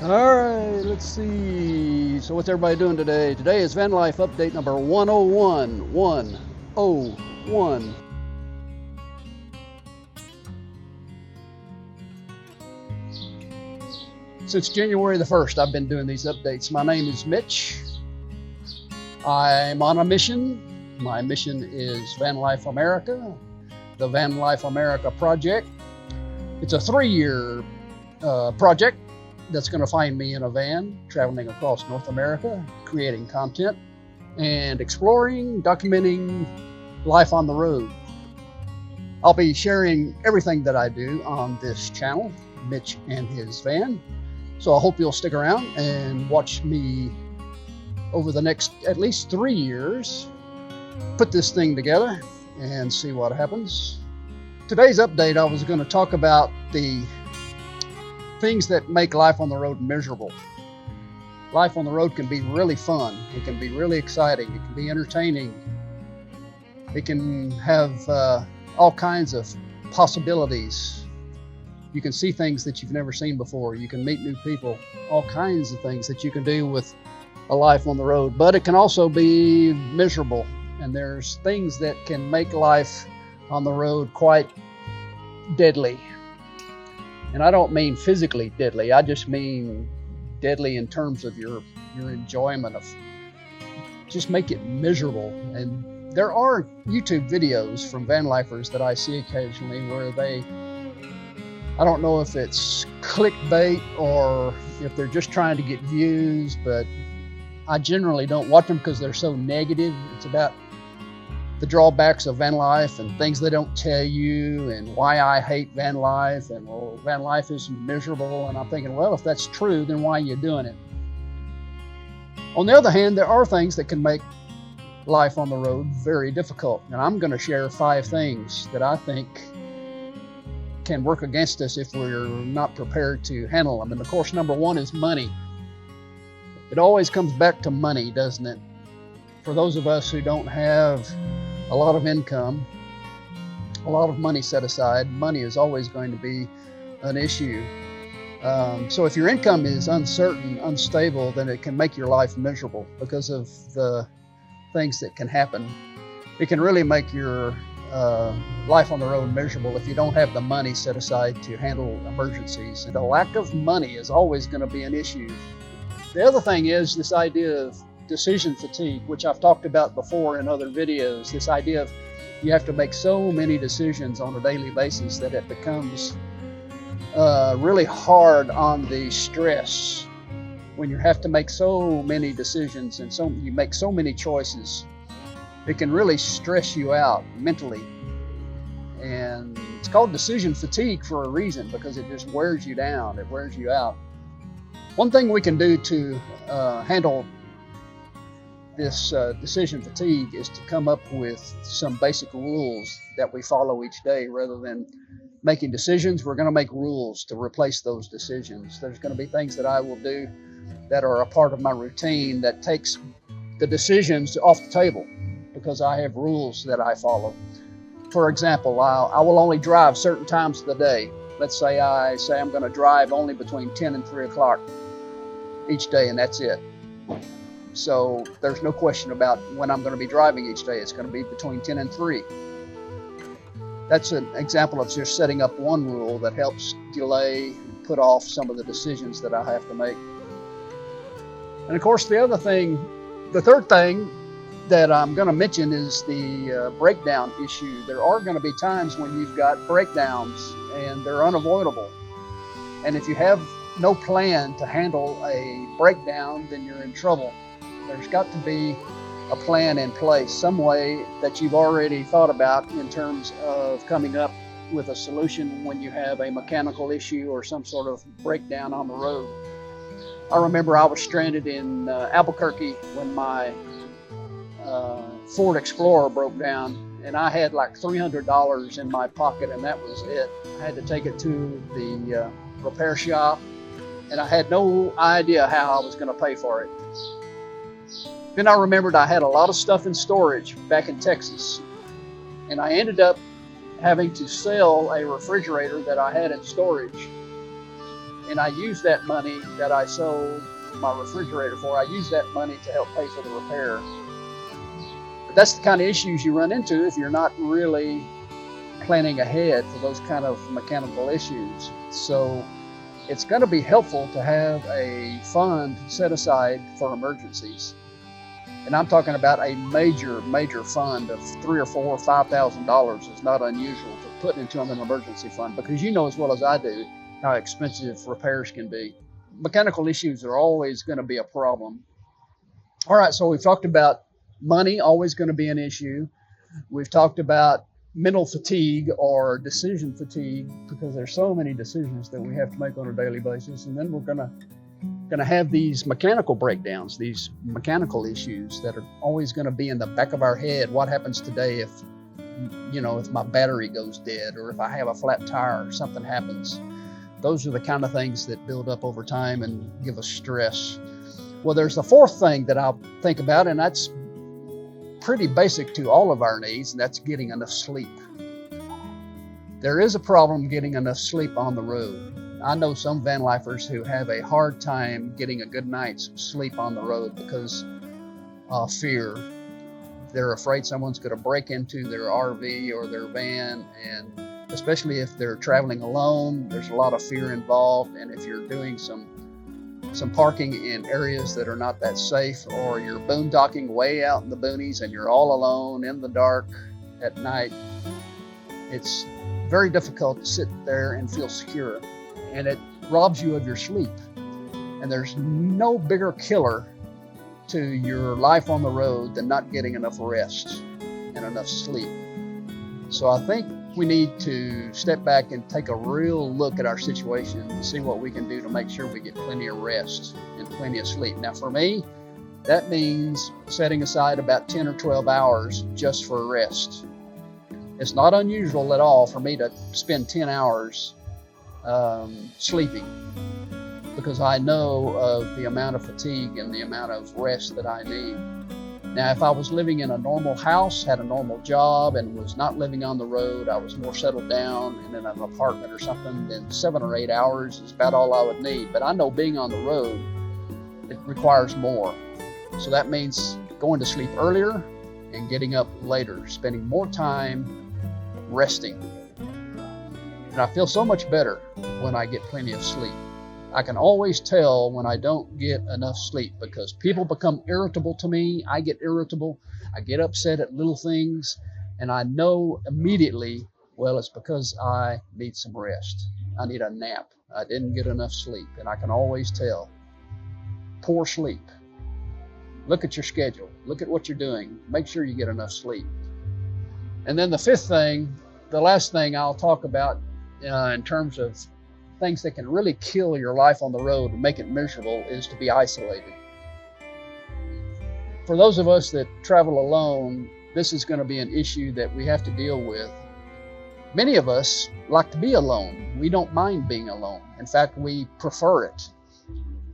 All right, let's see. So what's everybody doing today? Today is Van Life update number 101. 101. Since January the 1st, I've been doing these updates. My name is Mitch. I'm on a mission. My mission is Van Life America, the Van Life America project. It's a 3-year project that's going to find me in a van traveling across North America, creating content and exploring, documenting life on the road. I'll be sharing everything that I do on this channel, Mitch and his van. So I hope you'll stick around and watch me over the next at least 3 years put this thing together and see what happens. Today's update, I was going to talk about the things that make life on the road miserable. Life on the road can be really fun. It can be really exciting. It can be entertaining. It can have all kinds of possibilities. You can see things that you've never seen before. You can meet new people, all kinds of things that you can do with a life on the road. But it can also be miserable. And there's things that can make life on the road quite deadly. And I don't mean physically deadly. I just mean deadly in terms of your enjoyment of, just make it miserable. And there are YouTube videos from van lifers that I see occasionally where I don't know if it's clickbait or if they're just trying to get views, but I generally don't watch them because they're so negative. It's about the drawbacks of van life and things they don't tell you, and why I hate van life, and well, van life is miserable. And I'm thinking, well, if that's true, then why are you doing it? On the other hand, there are things that can make life on the road very difficult. And I'm going to share 5 things that I think can work against us if we're not prepared to handle them. And of course, number 1 is money. It always comes back to money, doesn't it? For those of us who don't have a lot of income, a lot of money set aside, money is always going to be an issue. So if your income is uncertain, unstable, then it can make your life miserable because of the things that can happen. It can really make your life on the road miserable if you don't have the money set aside to handle emergencies. And a lack of money is always going to be an issue. The other thing is this idea of decision fatigue, which I've talked about before in other videos. This idea of you have to make so many decisions on a daily basis that it becomes really hard on the stress. When you have to make so many decisions and you make so many choices, it can really stress you out mentally. And it's called decision fatigue for a reason, because it just wears you down, it wears you out. One thing we can do to handle this decision fatigue is to come up with some basic rules that we follow each day. Rather than making decisions, we're going to make rules to replace those decisions. There's going to be things that I will do that are a part of my routine that takes the decisions off the table, because I have rules that I follow. For example, I will only drive certain times of the day. Let's say I'm going to drive only between 10 and 3 o'clock each day, and that's it. So there's no question about when I'm going to be driving each day. It's going to be between 10 and 3. That's an example of just setting up one rule that helps delay and put off some of the decisions that I have to make. And of course, the third thing that I'm going to mention is the breakdown issue. There are going to be times when you've got breakdowns, and they're unavoidable. And if you have no plan to handle a breakdown, then you're in trouble. There's got to be a plan in place, some way that you've already thought about in terms of coming up with a solution when you have a mechanical issue or some sort of breakdown on the road. I remember I was stranded in Albuquerque when my Ford Explorer broke down, and I had like $300 in my pocket, and that was it. I had to take it to the repair shop, and I had no idea how I was going to pay for it. Then I remembered I had a lot of stuff in storage back in Texas, and I ended up having to sell a refrigerator that I had in storage. and I use that money that I sold my refrigerator for, I use that money to help pay for the repair. But that's the kind of issues you run into if you're not really planning ahead for those kind of mechanical issues. So it's going to be helpful to have a fund set aside for emergencies. And I'm talking about a major fund of $3,000 or $4,000 or $5,000 is not unusual to put into an emergency fund, because you know as well as I do how expensive repairs can be. Mechanical issues are always going to be a problem. All right, so we've talked about money, always going to be an issue. We've talked about mental fatigue or decision fatigue, because there's so many decisions that we have to make on a daily basis. And then we're going to have these mechanical breakdowns, these mechanical issues that are always going to be in the back of our head. What happens today if my battery goes dead, or if I have a flat tire or something happens? Those are the kind of things that build up over time and give us stress. Well, there's the fourth thing that I'll think about, and that's pretty basic to all of our needs, and that's getting enough sleep. There is a problem getting enough sleep on the road. I know some van lifers who have a hard time getting a good night's sleep on the road because of fear. They're afraid someone's going to break into their RV or their van, and especially if they're traveling alone, there's a lot of fear involved. And if you're doing some parking in areas that are not that safe, or you're boondocking way out in the boonies and you're all alone in the dark at night, it's very difficult to sit there and feel secure, and it robs you of your sleep. And there's no bigger killer to your life on the road than not getting enough rest and enough sleep. So I think we need to step back and take a real look at our situation and see what we can do to make sure we get plenty of rest and plenty of sleep. Now for me, that means setting aside about 10 or 12 hours just for rest. It's not unusual at all for me to spend 10 hours sleeping, because I know of the amount of fatigue and the amount of rest that I need. Now, if I was living in a normal house, had a normal job, and was not living on the road, I was more settled down and in an apartment or something, then 7 or 8 hours is about all I would need. But I know being on the road, it requires more. So that means going to sleep earlier and getting up later, spending more time resting. And I feel so much better when I get plenty of sleep. I can always tell when I don't get enough sleep, because people become irritable to me. I get irritable. I get upset at little things, and I know immediately, well, it's because I need some rest. I need a nap. I didn't get enough sleep, and I can always tell. Poor sleep. Look at your schedule. Look at what you're doing. Make sure you get enough sleep. And then the fifth thing, the last thing I'll talk about in terms of things that can really kill your life on the road and make it miserable, is to be isolated. For those of us that travel alone, this is going to be an issue that we have to deal with. Many of us like to be alone. We don't mind being alone. In fact, we prefer it.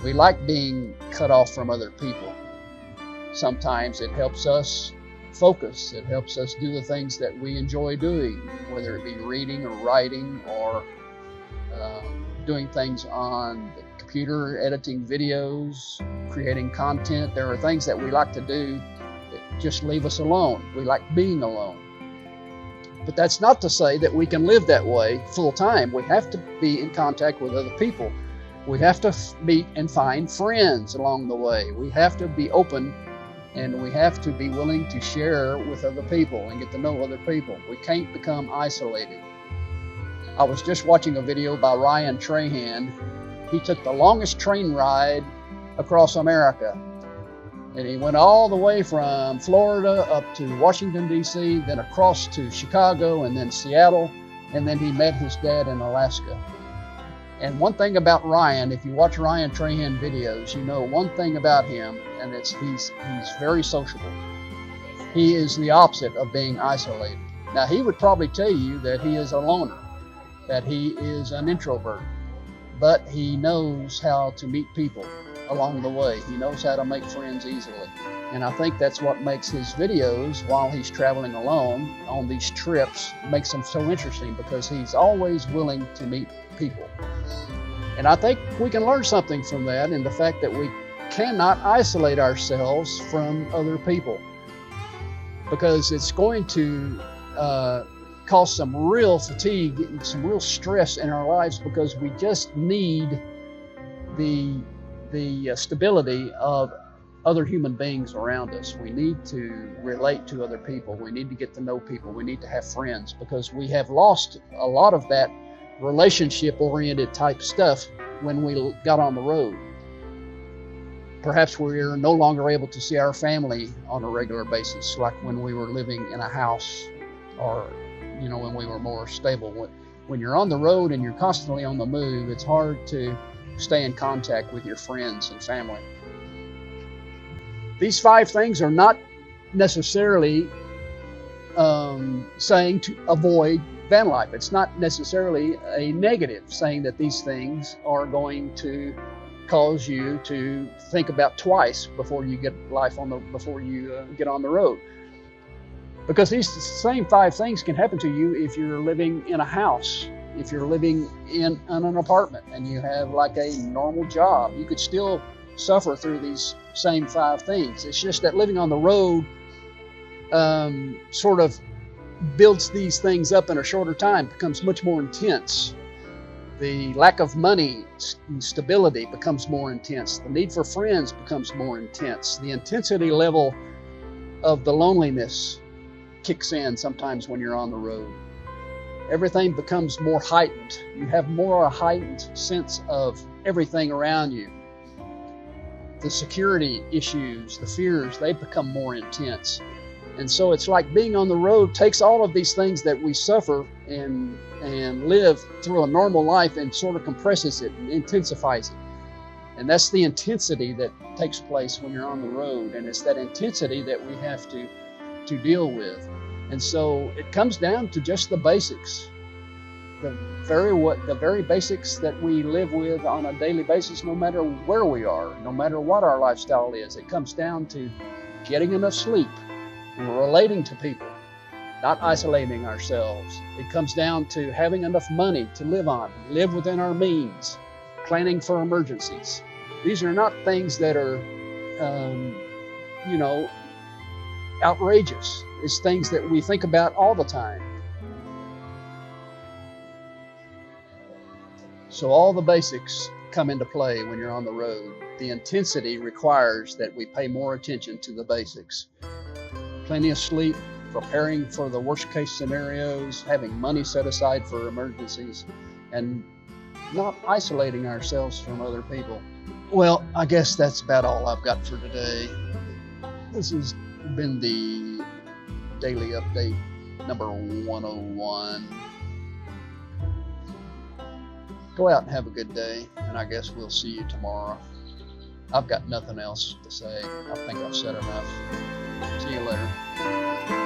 We like being cut off from other people. Sometimes it helps us focus. It helps us do the things that we enjoy doing, whether it be reading or writing or doing things on the computer, editing videos, creating content. There are things that we like to do that just leave us alone. We like being alone. But that's not to say that we can live that way full time. We have to be in contact with other people. We have to meet and find friends along the way. We have to be open, and we have to be willing to share with other people and get to know other people. We can't become isolated. I was just watching a video by Ryan Trahan. He took the longest train ride across America. And he went all the way from Florida up to Washington, D.C., then across to Chicago, and then Seattle, and then he met his dad in Alaska. And one thing about Ryan, if you watch Ryan Trahan videos, you know one thing about him, and it's he's very sociable. He is the opposite of being isolated. Now, he would probably tell you that he is a loner, that he is an introvert, but he knows how to meet people along the way. He knows how to make friends easily. And I think that's what makes his videos while he's traveling alone on these trips, makes them so interesting, because he's always willing to meet people. And I think we can learn something from that in the fact that we cannot isolate ourselves from other people, because it's going to cause some real fatigue and some real stress in our lives, because we just need the stability of other human beings around us. We need to relate to other people. We need to get to know people. We need to have friends, because we have lost a lot of that relationship-oriented type stuff when we got on the road. Perhaps we're no longer able to see our family on a regular basis, like when we were living in a house, or when we were more stable. When you're on the road and you're constantly on the move, it's hard to stay in contact with your friends and family. These 5 things are not necessarily saying to avoid van life. It's not necessarily a negative, saying that these things are going to cause you to think about twice before you get get on the road. Because these same 5 things can happen to you if you're living in a house, if you're living in an apartment and you have like a normal job. You could still suffer through these same 5 things. It's just that living on the road sort of builds these things up in a shorter time, becomes much more intense. The lack of money and stability becomes more intense. The need for friends becomes more intense. The intensity level of the loneliness kicks in sometimes when you're on the road. Everything becomes more heightened. You have more a heightened sense of everything around you. The security issues, the fears, they become more intense. And so it's like being on the road takes all of these things that we suffer and live through a normal life and sort of compresses it and intensifies it. And that's the intensity that takes place when you're on the road. And it's that intensity that we have to deal with. And so it comes down to just the basics. The very basics that we live with on a daily basis, no matter where we are, no matter what our lifestyle is. It comes down to getting enough sleep, relating to people, not isolating ourselves. It comes down to having enough money to live on, live within our means, planning for emergencies. These are not things that are, outrageous. It's things that we think about all the time. So all the basics come into play when you're on the road. The intensity requires that we pay more attention to the basics. Plenty of sleep, preparing for the worst case scenarios, having money set aside for emergencies, and not isolating ourselves from other people. Well, I guess that's about all I've got for today. This has been the Daily Update number 101. Go out and have a good day, and I guess we'll see you tomorrow. I've got nothing else to say. I think I've said enough. See you later.